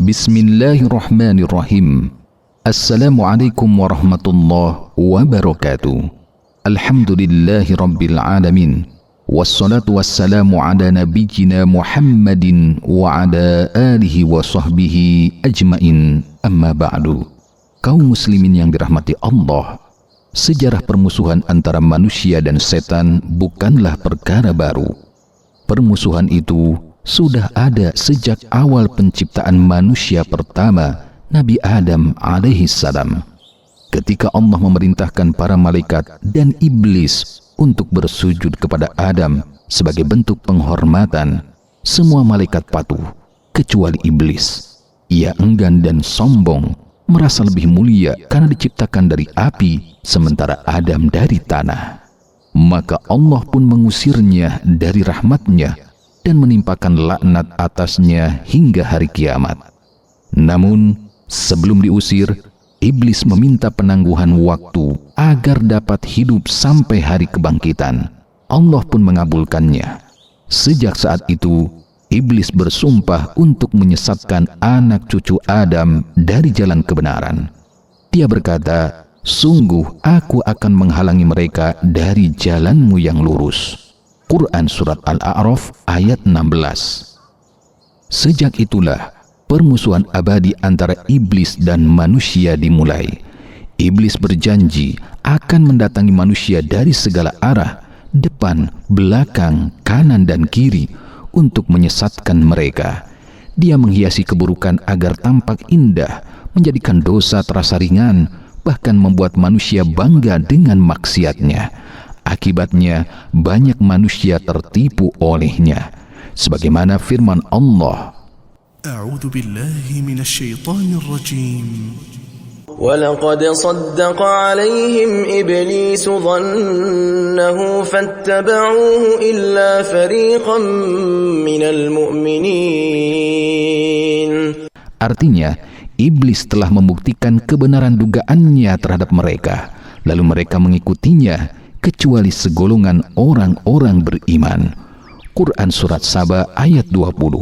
Bismillahirrahmanirrahim. Assalamualaikum warahmatullahi wabarakatuh. Alhamdulillahi rabbil alamin. Wassalatu wassalamu ala nabiyyina Muhammadin wa ala alihi wa sahbihi ajmain. Amma ba'du. Kaum muslimin yang dirahmati Allah, sejarah permusuhan antara manusia dan setan bukanlah perkara baru. Permusuhan itu sudah ada sejak awal penciptaan manusia pertama, Nabi Adam alaihissalam. Ketika Allah memerintahkan para malaikat dan iblis untuk bersujud kepada Adam sebagai bentuk penghormatan, semua malaikat patuh kecuali iblis. Ia enggan dan sombong, merasa lebih mulia karena diciptakan dari api sementara Adam dari tanah. Maka Allah pun mengusirnya dari rahmatnya dan menimpakan laknat atasnya hingga hari kiamat. Namun sebelum diusir, iblis meminta penangguhan waktu agar dapat hidup sampai hari kebangkitan. Allah pun mengabulkannya. Sejak saat itu, iblis bersumpah untuk menyesatkan anak cucu Adam dari jalan kebenaran. Dia berkata, "Sungguh aku akan menghalangi mereka dari jalanmu yang lurus." Quran Surat Al-A'raf ayat 16. Sejak itulah permusuhan abadi antara iblis dan manusia dimulai. Iblis berjanji akan mendatangi manusia dari segala arah, depan, belakang, kanan dan kiri, untuk menyesatkan mereka. Dia menghiasi keburukan agar tampak indah, menjadikan dosa terasa ringan, bahkan membuat manusia bangga dengan maksiatnya. Akibatnya banyak manusia tertipu olehnya. Sebagaimana firman Allah, A'udzu billahi minasyaitonir rajim. وَلَقَدْ صَدَّقَ عَلَيْهِمْ إِبْلِيسُ ظَنَّهُ فَاتَّبَعُوهُ إِلَّا فَرِيقًا مِنَ الْمُؤْمِنِينَ. Artinya, iblis telah membuktikan kebenaran dugaannya terhadap mereka, lalu mereka mengikutinya kecuali segolongan orang-orang beriman. Quran Surat Saba ayat 20.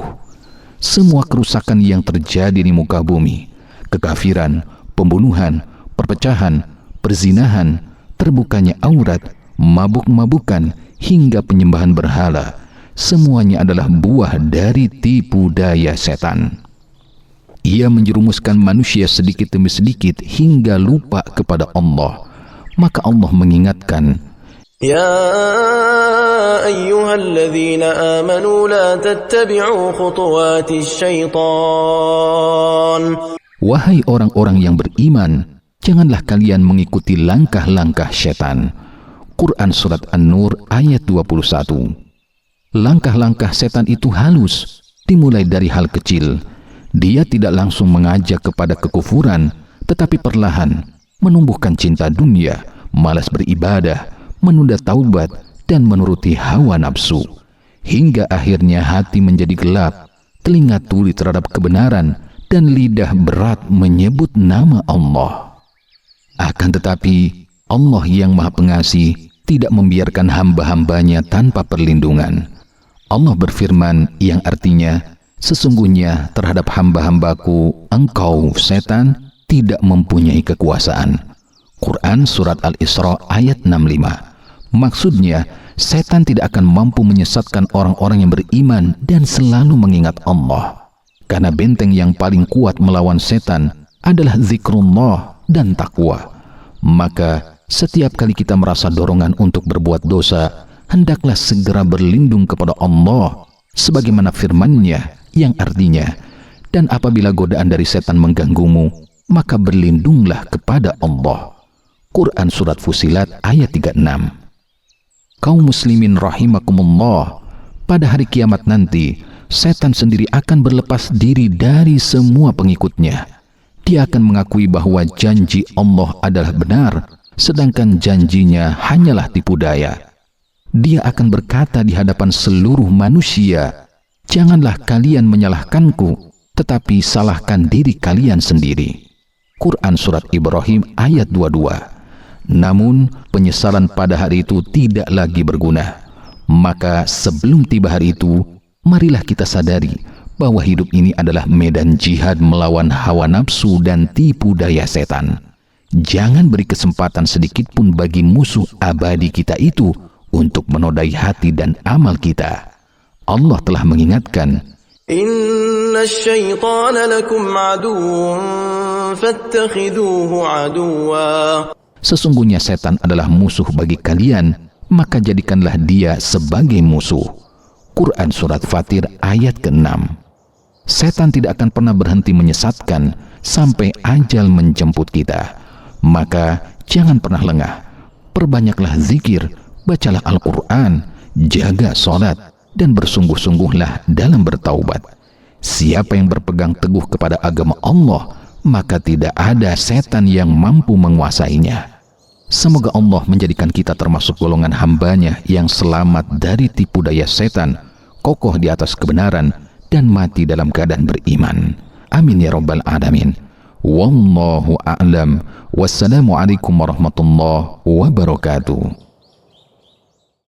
Semua kerusakan yang terjadi di muka bumi, kekafiran, pembunuhan, perpecahan, perzinahan, terbukanya aurat, mabuk-mabukan, hingga penyembahan berhala, semuanya adalah buah dari tipu daya setan. Ia menjerumuskan manusia sedikit demi sedikit hingga lupa kepada Allah. Maka Allah mengingatkan, يا أيها الذين آمنوا لا تتبعوا خطوات الشيطان. Wahai orang-orang yang beriman, janganlah kalian mengikuti langkah-langkah setan. Quran Surat An-Nur ayat 21. Langkah-langkah setan itu halus, dimulai dari hal kecil. Dia tidak langsung mengajak kepada kekufuran, tetapi perlahan menumbuhkan cinta dunia, malas beribadah, menunda taubat, dan menuruti hawa nafsu, hingga akhirnya hati menjadi gelap, telinga tuli terhadap kebenaran, dan lidah berat menyebut nama Allah. Akan tetapi Allah yang Maha Pengasih tidak membiarkan hamba-hambanya tanpa perlindungan. Allah berfirman yang artinya, "Sesungguhnya terhadap hamba-hambaku engkau setan tidak mempunyai kekuasaan." Quran Surat Al-Isra ayat 65. Maksudnya, setan tidak akan mampu menyesatkan orang-orang yang beriman dan selalu mengingat Allah. Karena benteng yang paling kuat melawan setan adalah zikrullah dan takwa. Maka setiap kali kita merasa dorongan untuk berbuat dosa, hendaklah segera berlindung kepada Allah, sebagaimana firman-Nya yang artinya, "Dan apabila godaan dari setan mengganggumu, maka berlindunglah kepada Allah." Quran Surat Fusilat ayat 36. Kaum muslimin rahimakumullah, pada hari kiamat nanti, setan sendiri akan berlepas diri dari semua pengikutnya. Dia akan mengakui bahwa janji Allah adalah benar, sedangkan janjinya hanyalah tipu daya. Dia akan berkata di hadapan seluruh manusia, "Janganlah kalian menyalahkanku, tetapi salahkan diri kalian sendiri." Quran Surat Ibrahim ayat 22. Namun penyesalan pada hari itu tidak lagi berguna. Maka sebelum tiba hari itu, marilah kita sadari bahwa hidup ini adalah medan jihad melawan hawa nafsu dan tipu daya setan. Jangan beri kesempatan sedikit pun bagi musuh abadi kita itu untuk menodai hati dan amal kita. Allah telah mengingatkan, Inna syaitana lakum aduun fattakhiduhu aduwa. sesungguhnya setan adalah musuh bagi kalian, maka jadikanlah dia sebagai musuh. Quran Surat Fatir ayat ke-6. Setan tidak akan pernah berhenti menyesatkan sampai ajal menjemput kita. Maka jangan pernah lengah. Perbanyaklah zikir, bacalah Al-Quran, jaga sholat, dan bersungguh-sungguhlah dalam bertaubat. Siapa yang berpegang teguh kepada agama Allah, maka tidak ada setan yang mampu menguasainya. Semoga Allah menjadikan kita termasuk golongan hamba-Nya yang selamat dari tipu daya setan, kokoh di atas kebenaran, dan mati dalam keadaan beriman. Amin ya rabbal alamin. Wallahu a'lam. Wassalamualaikum warahmatullahi wabarakatuh.